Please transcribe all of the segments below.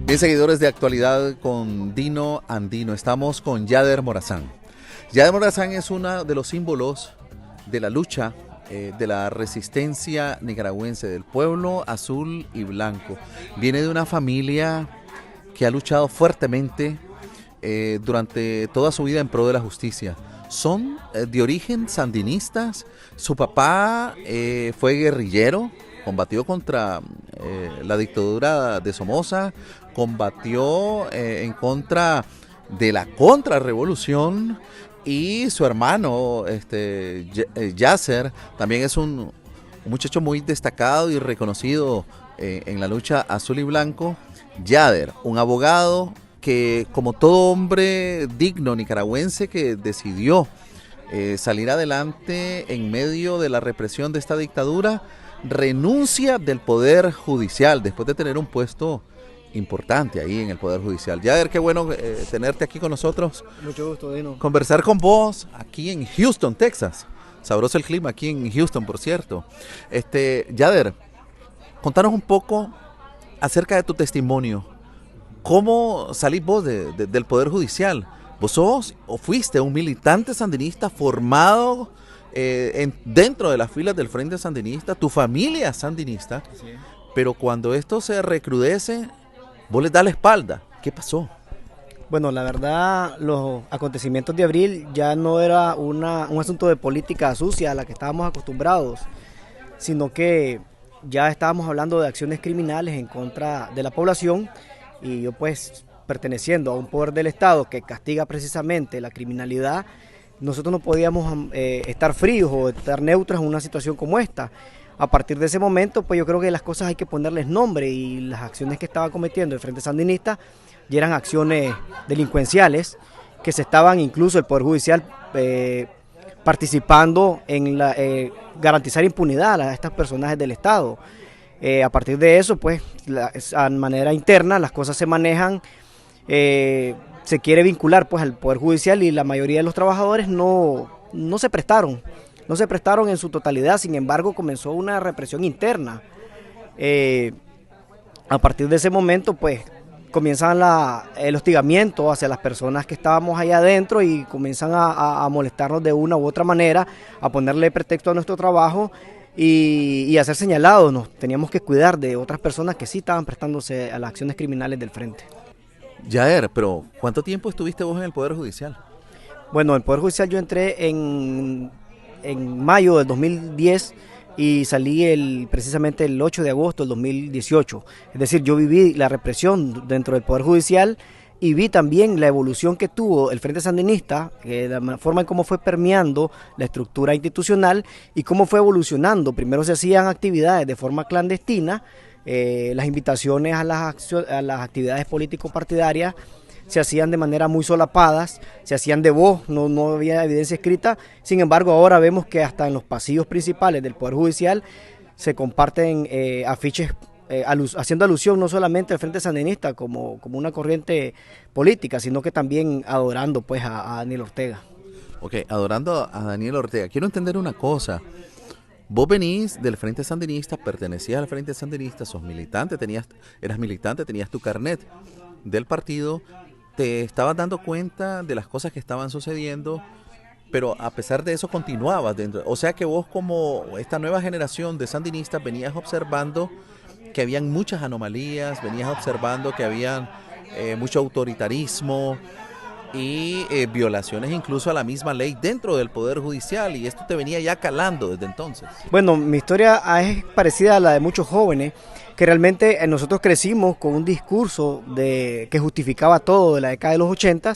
Bien, seguidores de Actualidad con Dino Andino, estamos con Yader Morazán. Yader Morazán es uno de los símbolos de la lucha de la resistencia nicaragüense, del pueblo azul y blanco. Viene de una familia que ha luchado fuertemente durante toda su vida en pro de la justicia. Son de origen sandinistas. Su papá fue guerrillero, combatió contra la dictadura de Somoza, combatió en contra de la contrarrevolución, y su hermano Yasser también es un muchacho muy destacado y reconocido en la lucha azul y blanco. Yader, un abogado que, como todo hombre digno nicaragüense que decidió salir adelante en medio de la represión de esta dictadura, renuncia del Poder Judicial después de tener un puesto importante ahí en el Poder Judicial. Yader, qué bueno tenerte aquí con nosotros. Mucho gusto, Dino. Conversar con vos aquí en Houston, Texas. Sabroso el clima aquí en Houston, por cierto. Yader, contanos un poco acerca de tu testimonio. ¿Cómo salís vos del Poder Judicial? ¿Vos sos o fuiste un militante sandinista formado dentro de las filas del Frente Sandinista? Tu familia es sandinista, sí. Pero cuando esto se recrudece, vos les das la espalda. ¿Qué pasó? Bueno, la verdad, los acontecimientos de abril ya no era un asunto de política sucia a la que estábamos acostumbrados, sino que ya estábamos hablando de acciones criminales en contra de la población, y yo, pues, perteneciendo a un poder del Estado que castiga precisamente la criminalidad, nosotros no podíamos estar fríos o estar neutros en una situación como esta. A partir de ese momento, pues yo creo que las cosas hay que ponerles nombre, y las acciones que estaba cometiendo el Frente Sandinista ya eran acciones delincuenciales, que se estaban, incluso el Poder Judicial, participando en garantizar impunidad a estos personajes del Estado. A partir de eso, pues, a manera interna las cosas se manejan, se quiere vincular, pues, al Poder Judicial, y la mayoría de los trabajadores no se prestaron. No se prestaron en su totalidad. Sin embargo, comenzó una represión interna. A partir de ese momento, pues, comienzan el hostigamiento hacia las personas que estábamos allá adentro, y comienzan a molestarnos de una u otra manera, a ponerle pretexto a nuestro trabajo y a ser señalados. Nos teníamos que cuidar de otras personas que sí estaban prestándose a las acciones criminales del frente. Yader, pero ¿cuánto tiempo estuviste vos en el Poder Judicial? Bueno, en el Poder Judicial yo entré en mayo del 2010 y salí precisamente el 8 de agosto del 2018. Es decir, yo viví la represión dentro del Poder Judicial y vi también la evolución que tuvo el Frente Sandinista, la forma en cómo fue permeando la estructura institucional y cómo fue evolucionando. Primero se hacían actividades de forma clandestina, las invitaciones a las actividades político-partidarias se hacían de manera muy solapadas, se hacían de voz, no había evidencia escrita. Sin embargo, ahora vemos que hasta en los pasillos principales del Poder Judicial se comparten afiches haciendo alusión no solamente al Frente Sandinista como una corriente política, sino que también adorando, pues, a Daniel Ortega. Ok, adorando a Daniel Ortega. Quiero entender una cosa. Vos venís del Frente Sandinista, pertenecías al Frente Sandinista, sos militante, eras militante, tenías tu carnet del partido, te estabas dando cuenta de las cosas que estaban sucediendo, pero a pesar de eso continuabas dentro. O sea que vos, como esta nueva generación de sandinistas, venías observando que habían muchas anomalías, venías observando que habían mucho autoritarismo y violaciones incluso a la misma ley dentro del Poder Judicial, y esto te venía ya calando desde entonces. Bueno, mi historia es parecida a la de muchos jóvenes, que realmente nosotros crecimos con un discurso que justificaba todo de la década de los 80,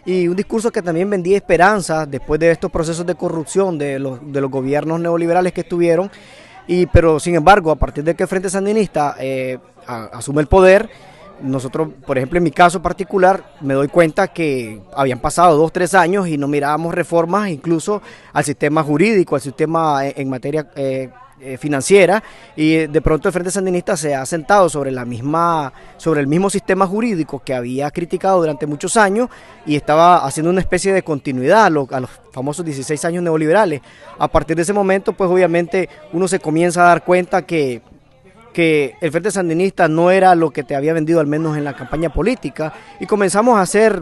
y un discurso que también vendía esperanza después de estos procesos de corrupción de los gobiernos neoliberales que estuvieron. Pero sin embargo, a partir de que el Frente Sandinista asume el poder, nosotros, por ejemplo, en mi caso particular, me doy cuenta que habían pasado 2 o 3 años y no mirábamos reformas incluso al sistema jurídico, al sistema en materia financiera, y de pronto el Frente Sandinista se ha sentado sobre el mismo sistema jurídico que había criticado durante muchos años, y estaba haciendo una especie de continuidad a los famosos 16 años neoliberales. A partir de ese momento, pues obviamente uno se comienza a dar cuenta que que el Frente Sandinista no era lo que te había vendido al menos en la campaña política, y comenzamos a hacer,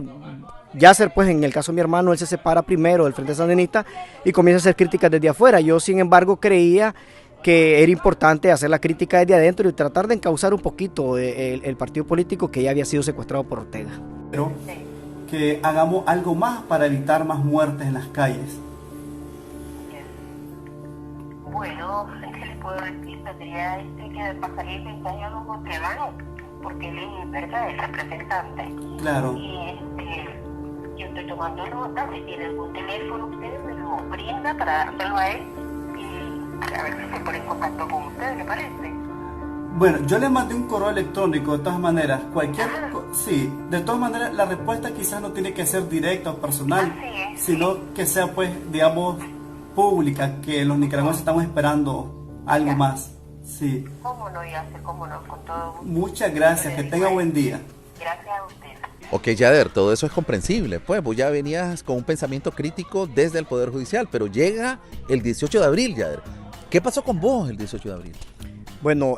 pues en el caso de mi hermano, él se separa primero del Frente Sandinista y comienza a hacer críticas desde afuera. Yo, sin embargo, creía que era importante hacer la crítica desde adentro y tratar de encauzar un poquito el partido político que ya había sido secuestrado por Ortega. Pero que hagamos algo más para evitar más muertes en las calles. Bueno, ¿qué le puedo decir? Tendría que pasaría el mensaje a los hermanos, porque él es, ¿verdad?, el representante. Claro. Y yo estoy tomando nota. Si tiene algún teléfono, usted me lo brinda para dárselo a él y a ver si se pone en contacto con usted, ¿le parece? Bueno, yo le mandé un correo electrónico, de todas maneras, sí, de todas maneras la respuesta quizás no tiene que ser directa o personal, sino que sea, pues, digamos, pública, que los nicaragüenses estamos esperando algo más. Sí. ¿Cómo no, Yasser? ¿Cómo no? Con todo gusto. Muchas gracias, que tenga buen día. Gracias a usted. Ok, Yader, todo eso es comprensible. Pues vos ya venías con un pensamiento crítico desde el Poder Judicial, pero llega el 18 de abril, Yader. ¿Qué pasó con vos el 18 de abril? Bueno,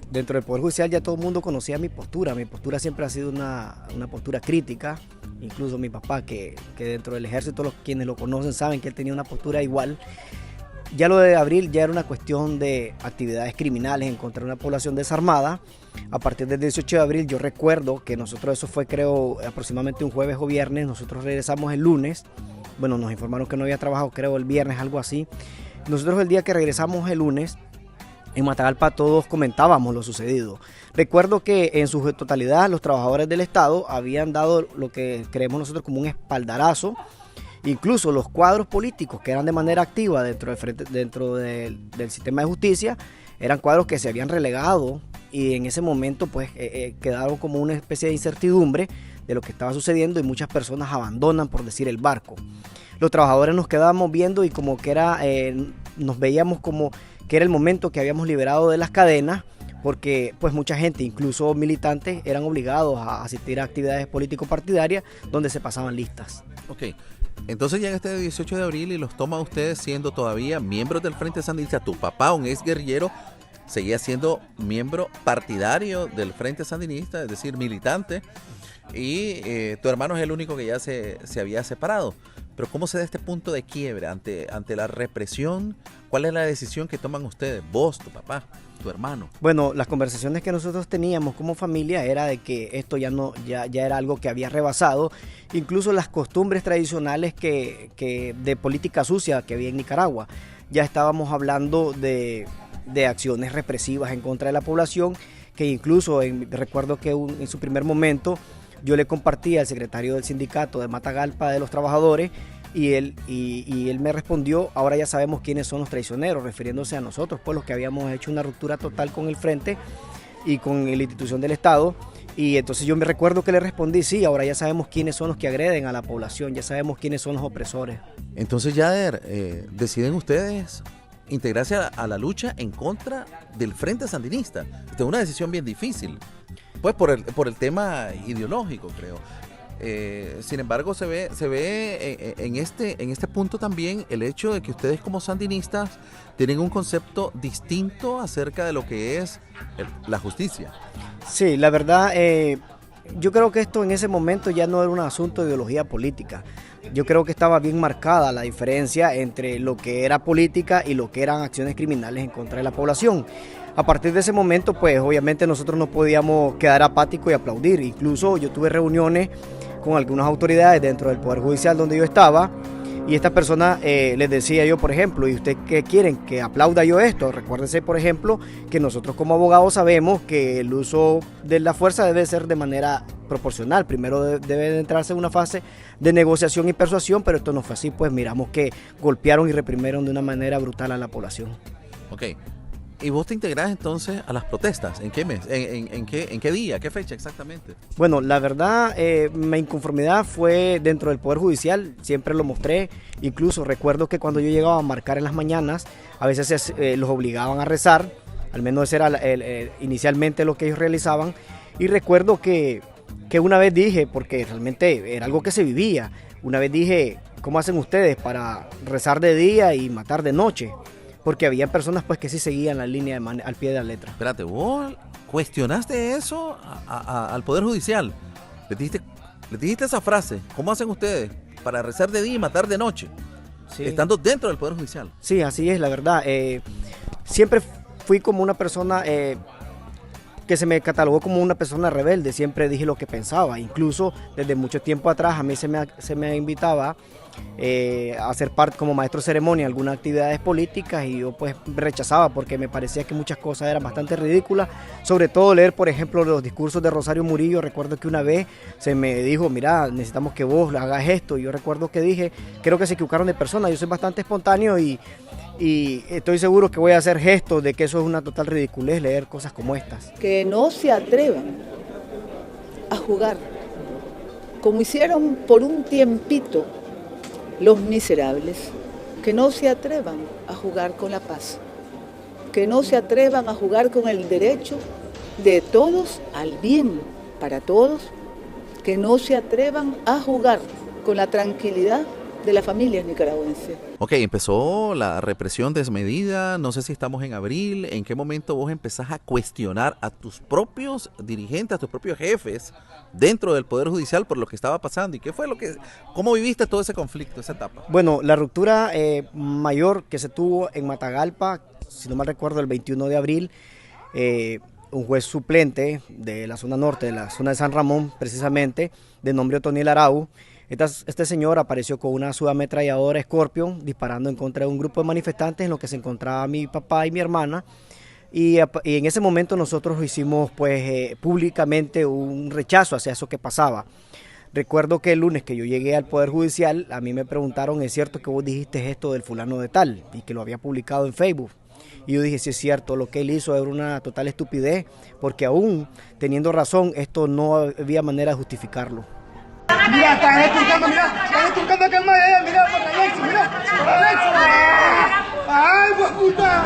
dentro del Poder Judicial ya todo el mundo conocía mi postura. Mi postura siempre ha sido una postura crítica. Incluso mi papá, que dentro del ejército, quienes lo conocen saben que él tenía una postura igual. Ya lo de abril ya era una cuestión de actividades criminales en contra de una población desarmada. A partir del 18 de abril yo recuerdo que nosotros, eso fue creo aproximadamente un jueves o viernes, nosotros regresamos el lunes. Bueno, nos informaron que no había trabajado creo el viernes, algo así. Nosotros el día que regresamos el lunes, en Matagalpa todos comentábamos lo sucedido. Recuerdo que en su totalidad los trabajadores del Estado habían dado lo que creemos nosotros como un espaldarazo. Incluso los cuadros políticos que eran de manera activa dentro del sistema de justicia eran cuadros que se habían relegado y en ese momento pues quedaron como una especie de incertidumbre de lo que estaba sucediendo y muchas personas abandonan, por decir, el barco. Los trabajadores nos quedábamos viendo y como que nos veíamos como que era el momento que habíamos liberado de las cadenas, porque pues mucha gente, incluso militantes, eran obligados a asistir a actividades político-partidarias donde se pasaban listas. Ok, entonces llega este 18 de abril y los toma ustedes siendo todavía miembros del Frente Sandinista. Tu papá, un ex guerrillero, seguía siendo miembro partidario del Frente Sandinista, es decir, militante, y tu hermano es el único que ya se había separado. Pero ¿cómo se da este punto de quiebre ante la represión? ¿Cuál es la decisión que toman ustedes, vos, tu papá, tu hermano? Bueno, las conversaciones que nosotros teníamos como familia era de que esto ya era algo que había rebasado, incluso las costumbres tradicionales de política sucia que había en Nicaragua. Ya estábamos hablando de acciones represivas en contra de la población, que incluso recuerdo que en su primer momento yo le compartí al secretario del sindicato de Matagalpa de los trabajadores y él me respondió: ahora ya sabemos quiénes son los traicioneros, refiriéndose a nosotros, pues los que habíamos hecho una ruptura total con el frente y con la institución del Estado. Y entonces yo me recuerdo que le respondí: sí, ahora ya sabemos quiénes son los que agreden a la población, ya sabemos quiénes son los opresores. Entonces, Yader, deciden ustedes integrarse a la lucha en contra del Frente Sandinista. Esta es una decisión bien difícil, pues por el tema ideológico, creo. Sin embargo, se ve en este punto también el hecho de que ustedes como sandinistas tienen un concepto distinto acerca de lo que es la justicia. Sí, la verdad, yo creo que esto en ese momento ya no era un asunto de ideología política. Yo creo que estaba bien marcada la diferencia entre lo que era política y lo que eran acciones criminales en contra de la población. A partir de ese momento, pues obviamente nosotros no podíamos quedar apáticos y aplaudir. Incluso yo tuve reuniones con algunas autoridades dentro del Poder Judicial donde yo estaba, y estas personas les decía yo, por ejemplo: ¿y ustedes qué quieren? ¿Que aplauda yo esto? Recuérdense, por ejemplo, que nosotros como abogados sabemos que el uso de la fuerza debe ser de manera proporcional. Primero debe de entrarse en una fase de negociación y persuasión, pero esto no fue así, pues miramos que golpearon y reprimieron de una manera brutal a la población. Ok. ¿Y vos te integrás entonces a las protestas? ¿En qué mes? ¿En qué día? ¿Qué fecha exactamente? Bueno, la verdad, mi inconformidad fue dentro del Poder Judicial, siempre lo mostré. Incluso recuerdo que cuando yo llegaba a marcar en las mañanas, a veces los obligaban a rezar, al menos ese era inicialmente lo que ellos realizaban. Y recuerdo que una vez dije, porque realmente era algo que se vivía, una vez dije: ¿cómo hacen ustedes para rezar de día y matar de noche? porque había personas pues que sí seguían la línea al pie de la letra. Espérate, vos cuestionaste eso al Poder Judicial. Le dijiste esa frase. ¿Cómo hacen ustedes para rezar de día y matar de noche? Sí. Estando dentro del Poder Judicial. Sí, así es, la verdad. Siempre fui como una persona que se me catalogó como una persona rebelde. Siempre dije lo que pensaba. Incluso desde mucho tiempo atrás a mí se me invitaba a ser parte como maestro de ceremonia en algunas actividades políticas y yo pues rechazaba porque me parecía que muchas cosas eran bastante ridículas, sobre todo leer por ejemplo los discursos de Rosario Murillo. Recuerdo que una vez se me dijo, mira, necesitamos que vos hagas esto, y yo recuerdo que dije, creo que se equivocaron de persona, yo soy bastante espontáneo y estoy seguro que voy a hacer gestos de que eso es una total ridiculez leer cosas como estas. Que no se atrevan a jugar como hicieron por un tiempito los miserables, que no se atrevan a jugar con la paz, que no se atrevan a jugar con el derecho de todos al bien para todos, que no se atrevan a jugar con la tranquilidad de las familias nicaragüenses. Ok, empezó la represión desmedida, no sé si estamos en abril, ¿en qué momento vos empezás a cuestionar a tus propios dirigentes, a tus propios jefes dentro del Poder Judicial por lo que estaba pasando? ¿Y qué fue cómo viviste todo ese conflicto, esa etapa? Bueno, la ruptura mayor que se tuvo en Matagalpa, si no mal recuerdo, el 21 de abril, un juez suplente de la zona norte, de la zona de San Ramón, precisamente, de nombre Otoniel Arau. Este señor apareció con una subametralladora Scorpion disparando en contra de un grupo de manifestantes en lo que se encontraba mi papá y mi hermana. Y en ese momento nosotros hicimos pues públicamente un rechazo hacia eso que pasaba. Recuerdo que el lunes que yo llegué al Poder Judicial, a mí me preguntaron, ¿es cierto que vos dijiste esto del fulano de tal? Y que lo había publicado en Facebook. Y yo dije, sí es cierto, lo que él hizo era una total estupidez, porque aún teniendo razón, esto no había manera de justificarlo. Mira, están esturcando, acá en Maya, mira, por Alexis, mira, por Alexis. ¡Ay, pues puta!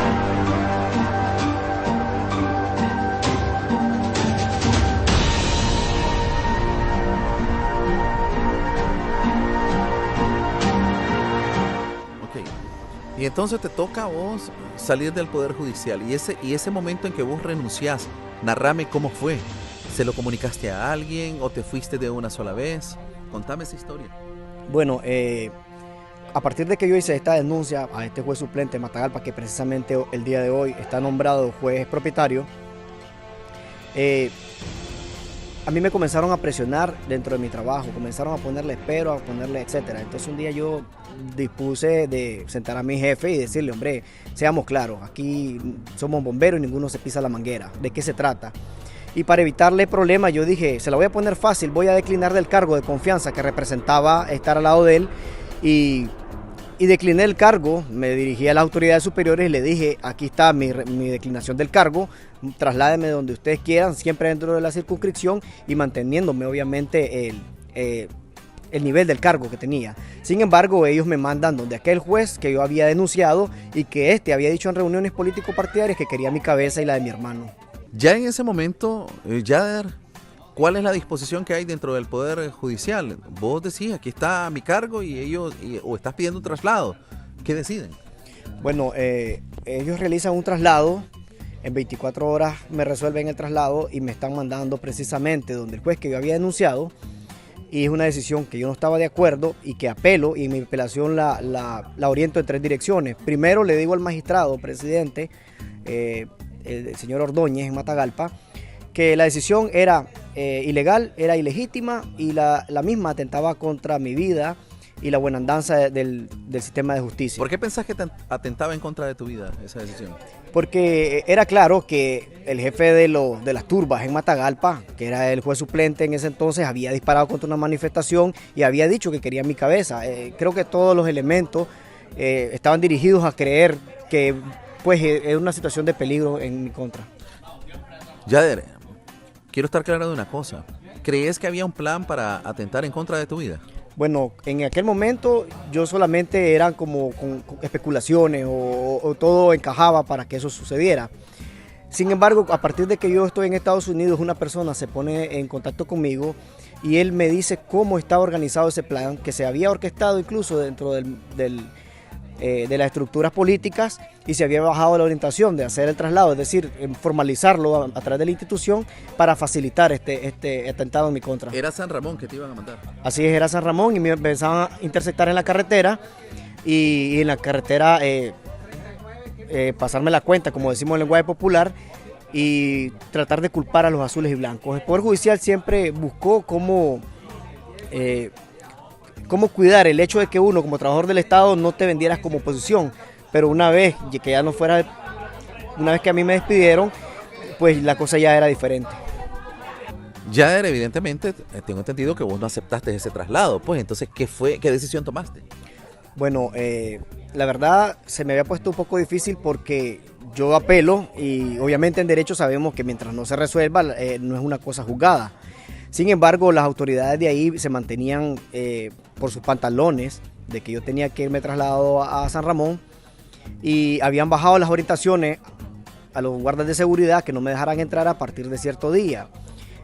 Ok, y entonces te toca a vos salir del Poder Judicial, y ese momento en que vos renunciás, narrame cómo fue. ¿Se lo comunicaste a alguien o te fuiste de una sola vez? Contame esa historia. Bueno, a partir de que yo hice esta denuncia a este juez suplente de Matagalpa, que precisamente el día de hoy está nombrado juez propietario, a mí me comenzaron a presionar dentro de mi trabajo, comenzaron a ponerle espero, a ponerle etcétera. Entonces un día yo dispuse de sentar a mi jefe y decirle, hombre, seamos claros, aquí somos bomberos y ninguno se pisa la manguera, ¿de qué se trata? Y para evitarle problemas yo dije, se la voy a poner fácil, voy a declinar del cargo de confianza que representaba estar al lado de él y decliné el cargo. Me dirigí a las autoridades superiores y le dije, aquí está mi declinación del cargo, trasládeme donde ustedes quieran, siempre dentro de la circunscripción y manteniéndome obviamente el nivel del cargo que tenía. Sin embargo, ellos me mandan donde aquel juez que yo había denunciado y que había dicho en reuniones político-partidarias que quería mi cabeza y la de mi hermano. Ya en ese momento, Yader, ¿cuál es la disposición que hay dentro del Poder Judicial? Vos decís, aquí está mi cargo o estás pidiendo un traslado. ¿Qué deciden? Bueno, ellos realizan un traslado, en 24 horas me resuelven el traslado y me están mandando precisamente donde el juez que yo había denunciado, y es una decisión que yo no estaba de acuerdo y que apelo, y mi apelación la oriento en 3 direcciones. Primero le digo al magistrado presidente, el señor Ordóñez en Matagalpa, que la decisión era ilegal, era ilegítima y la misma atentaba contra mi vida y la buena andanza del sistema de justicia. ¿Por qué pensás que atentaba en contra de tu vida esa decisión? Porque era claro que el jefe de las turbas en Matagalpa, que era el juez suplente en ese entonces, había disparado contra una manifestación y había dicho que quería mi cabeza. Creo que todos los elementos estaban dirigidos a creer que pues es una situación de peligro en mi contra. Yader, quiero estar claro de una cosa. ¿Crees que había un plan para atentar en contra de tu vida? Bueno, en aquel momento yo solamente eran como con especulaciones o todo encajaba para que eso sucediera. Sin embargo, a partir de que yo estoy en Estados Unidos, una persona se pone en contacto conmigo y él me dice cómo está organizado ese plan, que se había orquestado incluso dentro de las estructuras políticas y se había bajado la orientación de hacer el traslado, es decir, formalizarlo a través de la institución para facilitar este atentado en mi contra. Era San Ramón que te iban a mandar. Así es, era San Ramón y me empezaban a interceptar en la carretera y en la carretera pasarme la cuenta, como decimos en lenguaje popular, y tratar de culpar a los azules y blancos. El Poder Judicial siempre buscó cómo cuidar el hecho de que uno como trabajador del Estado no te vendieras como oposición, pero una vez que a mí me despidieron, pues la cosa ya era diferente. Yader, evidentemente, tengo entendido que vos no aceptaste ese traslado, pues entonces, ¿qué decisión tomaste? Bueno, la verdad se me había puesto un poco difícil porque yo apelo y obviamente en derecho sabemos que mientras no se resuelva no es una cosa juzgada. Sin embargo, las autoridades de ahí se mantenían por sus pantalones de que yo tenía que irme trasladado a San Ramón y habían bajado las orientaciones a los guardas de seguridad que no me dejaran entrar a partir de cierto día.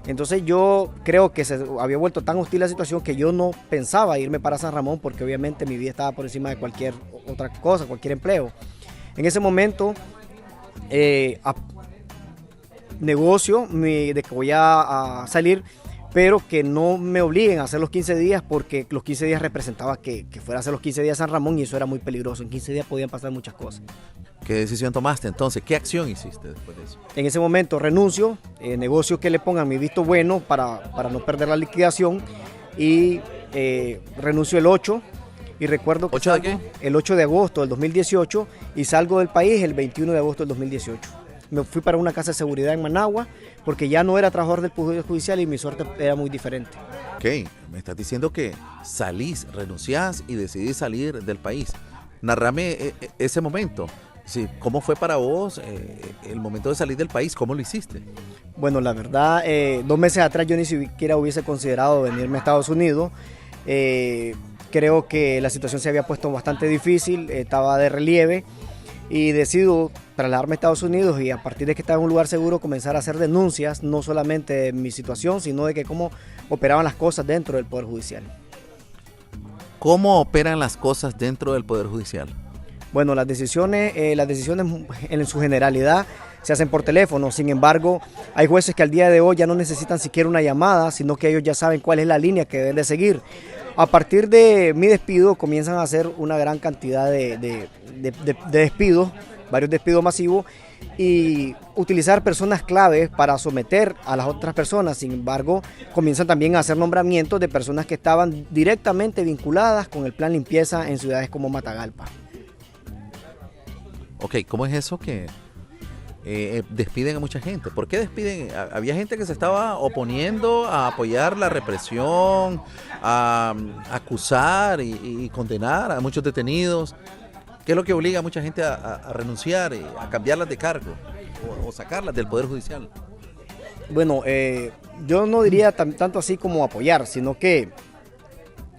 Entonces yo creo que se había vuelto tan hostil la situación que yo no pensaba irme para San Ramón porque obviamente mi vida estaba por encima de cualquier otra cosa, cualquier empleo. En ese momento negocio de que voy a salir, pero que no me obliguen a hacer los 15 días porque los 15 días representaba que fuera a hacer los 15 días a San Ramón y eso era muy peligroso. En 15 días podían pasar muchas cosas. ¿Qué decisión tomaste entonces? ¿Qué acción hiciste después de eso? En ese momento renuncio, negocio que le pongan mi visto bueno para no perder la liquidación y renuncio el 8 y recuerdo que ¿8 de qué? El 8 de agosto del 2018 y salgo del país el 21 de agosto del 2018. Me fui para una casa de seguridad en Managua porque ya no era trabajador del Poder Judicial y mi suerte era muy diferente. Ok, me estás diciendo que salís, renunciás y decidís salir del país. Narrame ese momento. Sí, ¿cómo fue para vos el momento de salir del país? ¿Cómo lo hiciste? Bueno, la verdad, 2 meses atrás yo ni siquiera hubiese considerado venirme a Estados Unidos. Creo que la situación se había puesto bastante difícil, estaba de relieve y decido trasladarme a Estados Unidos y a partir de que estaba en un lugar seguro comenzar a hacer denuncias, no solamente de mi situación, sino de que cómo operaban las cosas dentro del Poder Judicial. ¿Cómo operan las cosas dentro del Poder Judicial? Bueno, las decisiones en su generalidad se hacen por teléfono, sin embargo, hay jueces que al día de hoy ya no necesitan siquiera una llamada, sino que ellos ya saben cuál es la línea que deben de seguir. A partir de mi despido comienzan a hacer una gran cantidad de despidos, varios despidos masivos y utilizar personas claves para someter a las otras personas. Sin embargo, comienzan también a hacer nombramientos de personas que estaban directamente vinculadas con el plan limpieza en ciudades como Matagalpa. Ok, ¿cómo es eso que despiden a mucha gente? ¿Por qué despiden? Había gente que se estaba oponiendo a apoyar la represión, a acusar y condenar a muchos detenidos. ¿Qué es lo que obliga a mucha gente a renunciar, a cambiarlas de cargo o sacarlas del Poder Judicial? Bueno, yo no diría tanto así como apoyar, sino que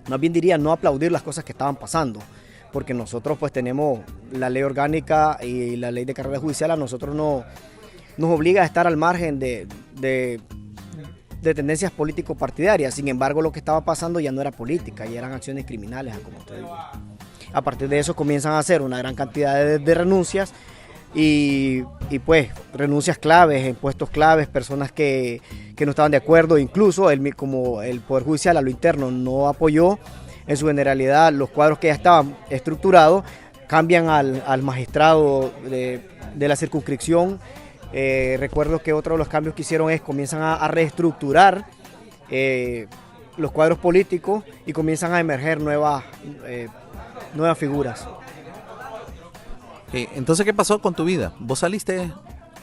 más bien diría no aplaudir las cosas que estaban pasando. Porque nosotros pues tenemos la ley orgánica y la ley de carrera judicial, a nosotros nos obliga a estar al margen de tendencias político-partidarias. Sin embargo, lo que estaba pasando ya no era política, ya eran acciones criminales, como usted dice. A partir de eso comienzan a hacer una gran cantidad de renuncias y pues renuncias claves, en puestos claves, personas que no estaban de acuerdo, incluso como el Poder Judicial a lo interno no apoyó. En su generalidad, los cuadros que ya estaban estructurados cambian al magistrado de la circunscripción. Recuerdo que otro de los cambios que hicieron es comienzan a reestructurar los cuadros políticos y comienzan a emerger nuevas figuras. Entonces, ¿qué pasó con tu vida? ¿Vos saliste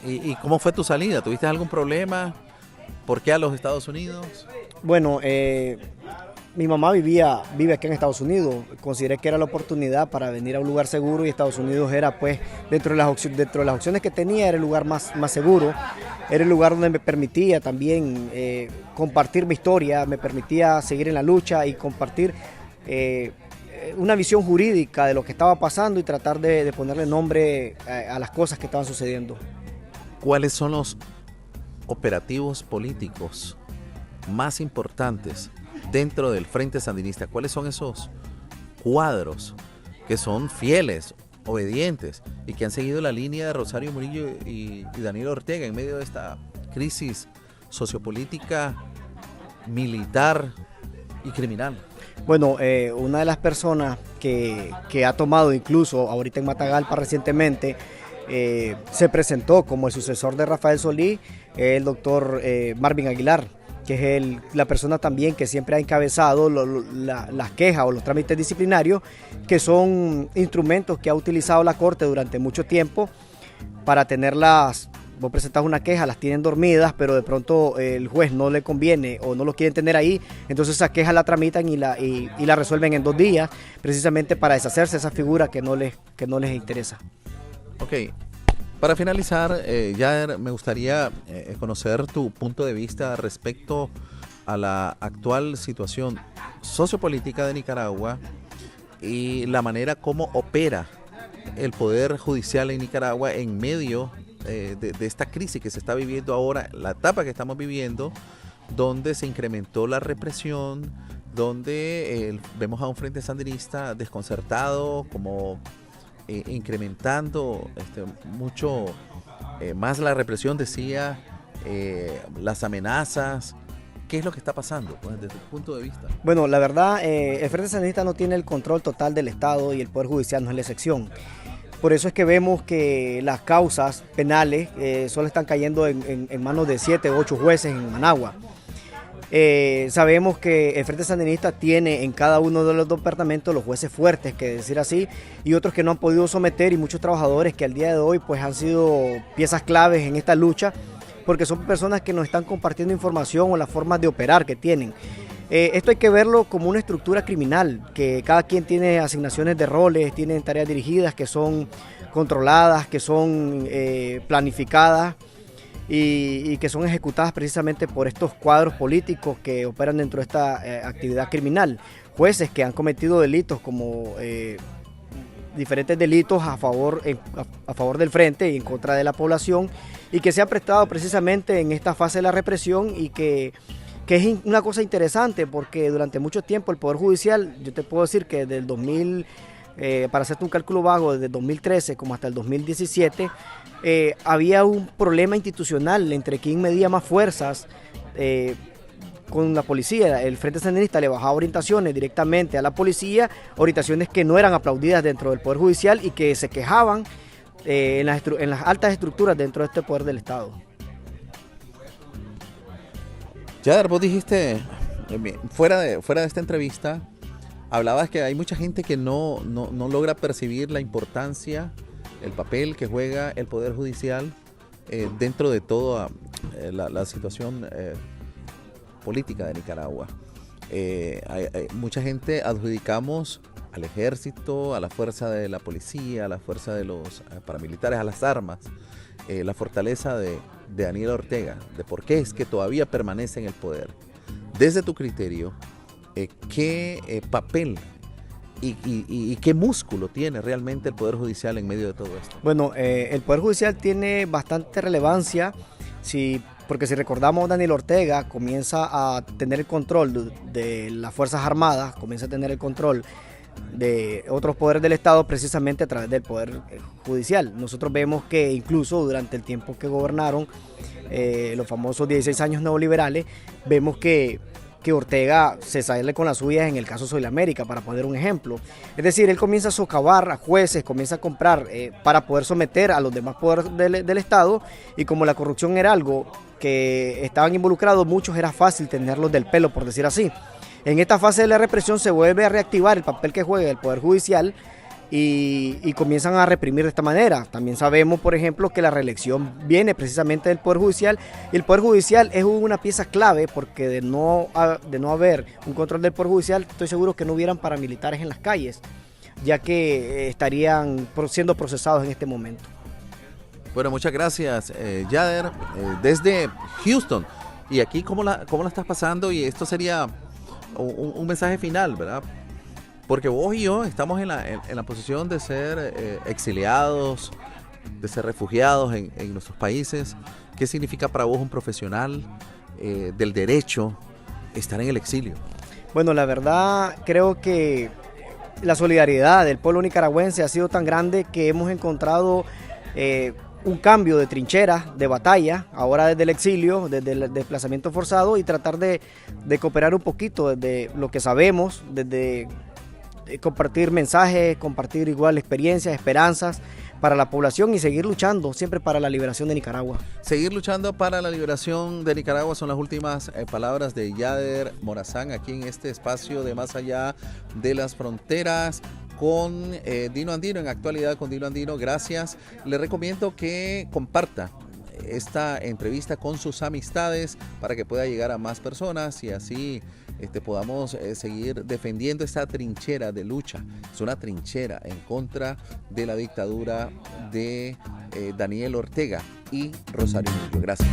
y cómo fue tu salida? ¿Tuviste algún problema? ¿Por qué a los Estados Unidos? Bueno, mi mamá vive aquí en Estados Unidos. Consideré que era la oportunidad para venir a un lugar seguro y Estados Unidos era, pues, dentro de las opciones que tenía, era el lugar más seguro. Era el lugar donde me permitía también compartir mi historia, me permitía seguir en la lucha y compartir una visión jurídica de lo que estaba pasando y tratar de ponerle nombre a las cosas que estaban sucediendo. ¿Cuáles son los operativos políticos más importantes dentro del Frente Sandinista? ¿Cuáles son esos cuadros que son fieles, obedientes y que han seguido la línea de Rosario Murillo y Daniel Ortega en medio de esta crisis sociopolítica, militar y criminal? Bueno, una de las personas que ha tomado, incluso ahorita en Matagalpa recientemente, se presentó como el sucesor de Rafael Solís, el doctor Marvin Aguilar, que es la persona también que siempre ha encabezado las quejas o los trámites disciplinarios, que son instrumentos que ha utilizado la Corte durante mucho tiempo para tenerlas. Vos presentás una queja, las tienen dormidas, pero de pronto el juez no le conviene o no lo quieren tener ahí, entonces esa queja la tramitan y la resuelven en 2 días, precisamente para deshacerse de esa figura que no les interesa. Ok, para finalizar, Yader, me gustaría conocer tu punto de vista respecto a la actual situación sociopolítica de Nicaragua y la manera como opera el Poder Judicial en Nicaragua en medio de esta crisis que se está viviendo ahora, la etapa que estamos viviendo, donde se incrementó la represión, donde vemos a un frente sandinista desconcertado, como incrementando mucho más la represión, decía, las amenazas. ¿Qué es lo que está pasando desde tu punto de vista? Bueno, la verdad, el Frente Sandinista no tiene el control total del Estado y el Poder Judicial no es la excepción. Por eso es que vemos que las causas penales solo están cayendo en manos de 7 u 8 jueces en Managua. Sabemos que el Frente Sandinista tiene en cada uno de los departamentos los jueces fuertes, que decir así, y otros que no han podido someter, y muchos trabajadores que al día de hoy pues han sido piezas claves en esta lucha, porque son personas que nos están compartiendo información o las formas de operar que tienen. Esto hay que verlo como una estructura criminal, que cada quien tiene asignaciones de roles, tienen tareas dirigidas que son controladas, que son planificadas y que son ejecutadas precisamente por estos cuadros políticos que operan dentro de esta actividad criminal. Jueces que han cometido delitos como diferentes delitos a favor del frente y en contra de la población, y que se ha prestado precisamente en esta fase de la represión, y que es una cosa interesante porque durante mucho tiempo el Poder Judicial, yo te puedo decir que desde el 2000, para hacerte un cálculo vago, desde el 2013 como hasta el 2017, había un problema institucional entre quién medía más fuerzas con la policía. El Frente Sandinista le bajaba orientaciones directamente a la policía, orientaciones que no eran aplaudidas dentro del Poder Judicial y que se quejaban en las altas estructuras dentro de este poder del Estado. Yader, vos dijiste, fuera de esta entrevista, hablabas que hay mucha gente que no logra percibir la importancia, el papel que juega el Poder Judicial dentro de toda la situación política de Nicaragua. Mucha gente adjudicamos al ejército, a la fuerza de la policía, a la fuerza de los paramilitares, a las armas, la fortaleza de Daniel Ortega, de por qué es que todavía permanece en el poder. Desde tu criterio, ¿qué papel y qué músculo tiene realmente el Poder Judicial en medio de todo esto? Bueno, el Poder Judicial tiene bastante relevancia, porque si recordamos, Daniel Ortega comienza a tener el control de las Fuerzas Armadas, comienza a tener el control de otros poderes del Estado precisamente a través del Poder Judicial. Nosotros vemos que incluso durante el tiempo que gobernaron los famosos 16 años neoliberales, vemos que Ortega se sale con las suyas en el caso Soy la América, para poner un ejemplo. Es decir, él comienza a socavar a jueces, comienza a comprar para poder someter a los demás poderes del Estado, y como la corrupción era algo que estaban involucrados muchos, era fácil tenerlos del pelo, por decir así. En esta fase de la represión se vuelve a reactivar el papel que juega el Poder Judicial y comienzan a reprimir de esta manera. También sabemos, por ejemplo, que la reelección viene precisamente del Poder Judicial, y el Poder Judicial es una pieza clave, porque de no haber un control del Poder Judicial, estoy seguro que no hubieran paramilitares en las calles, ya que estarían siendo procesados en este momento. Bueno, muchas gracias, Yader, desde Houston. Y aquí, ¿cómo la estás pasando? Y esto sería un mensaje final, ¿verdad? Porque vos y yo estamos en la posición de ser exiliados, de ser refugiados en nuestros países. ¿Qué significa para vos, un profesional del derecho, estar en el exilio? Bueno, la verdad creo que la solidaridad del pueblo nicaragüense ha sido tan grande que hemos encontrado un cambio de trinchera, de batalla, ahora desde el exilio, desde el desplazamiento forzado, y tratar de cooperar un poquito desde lo que sabemos, desde compartir mensajes, compartir igual experiencias, esperanzas para la población y seguir luchando siempre para la liberación de Nicaragua. Seguir luchando para la liberación de Nicaragua son las últimas palabras de Yader Morazán aquí en este espacio de Más Allá de las Fronteras con Dino Andino, en actualidad con Dino Andino. Gracias. Le recomiendo que comparta esta entrevista con sus amistades para que pueda llegar a más personas y así podamos seguir defendiendo esta trinchera de lucha. Es una trinchera en contra de la dictadura de Daniel Ortega y Rosario Murillo. Gracias.